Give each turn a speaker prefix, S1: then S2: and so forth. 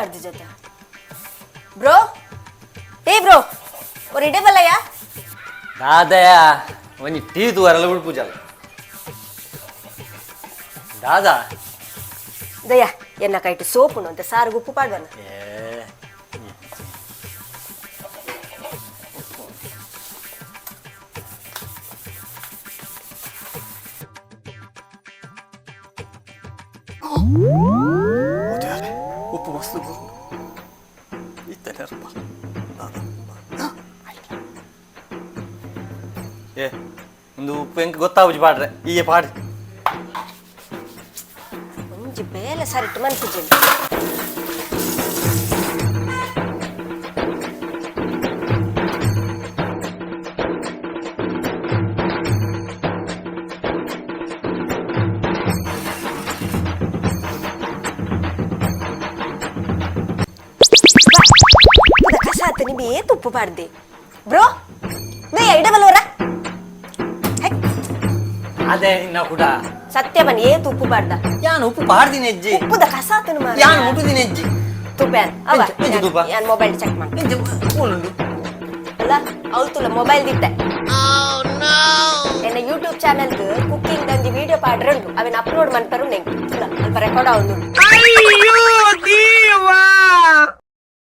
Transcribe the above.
S1: ಪಾಡ್ದು ಜೊತೆ bro bro ஒரு இடம் இல்லையா
S2: दादया ಒಂಜಿ ಟೀ ತೂವರಲ್ಲ ಉಳ್ಪುಜಲ್ಲ ದಾದಾ
S1: ದಯಾ ಎನ್ನ ಕೈಟ್ ಸೋಪುನು ಅಂತ ಸಾರು ಉಪ್ಪು ಪಾಡ್ವನ
S2: ಉಪ್ಪು ಮಸ್ತ್ ಇತ್ತೇನಪ್ಪ ಏ ಒಂದು ಉಪ್ಪು ಹೆಂಗೆ ಗೊತ್ತಾವುಜಿ ಪಾಡ್ರೆ ಈಗೆ ಪಾಡ್ರಿ
S1: ಒಂಜಿ ಬೇಲೆ ಸರಿಟ್ಟು ಮನ್ಪುಜಿ ಕಸಾತ ನಿಮಗೆ ಏತು ಉಪ್ಪು ಪಾಡ್ದೆ ಬ್ರೋ ದಯ ಇಡಬಲ್ಲವರ
S2: ಅದೇ ಇನ್ನ ಕೂಡ
S1: ಸತ್ಯ ಬನ್ನಿ ಏತು ಉಪ್ಪು ಪಾಡ್ದ
S2: ಯಾನು ಉಪ್ಪು ಪಾಡ್ದಿನ ಹೆಜ್ಜೆ
S1: ಉಪ್ಪುದ ಕಸಾತನು ಮಾರ
S2: ಯಾನು ಮುಟ್ಟುದಿನ ಹೆಜ್ಜೆ
S1: ತುಪ್ಯಾನ್ ಅವ
S2: ಎಂಚ ತುಪ್ಪ?
S1: ಯಾನ್ ಮೊಬೈಲ್ ಚೆಕ್ ಮಾಡಿ
S2: ಫೋನುಂಡು
S1: ಅಲ್ಲ ಅವಳು ತುಲ ಮೊಬೈಲ್ ದಿತ್ತೆ ಎನ್ನ ಯೂಟ್ಯೂಬ್ ಚಾನೆಲ್ ಕುಕಿಂಗ್ ದಂಜಿ ವಿಡಿಯೋ ಪಾಡ್ರೆ ಉಂಟು ಅವನ್ ಅಪ್ಲೋಡ್ ಮಾಡ್ತಾರು ನೆಂಟು ತುಲ ಅಲ್ಪ ರೆಕಾರ್ಡ್ ಆവുന്നുണ്ട്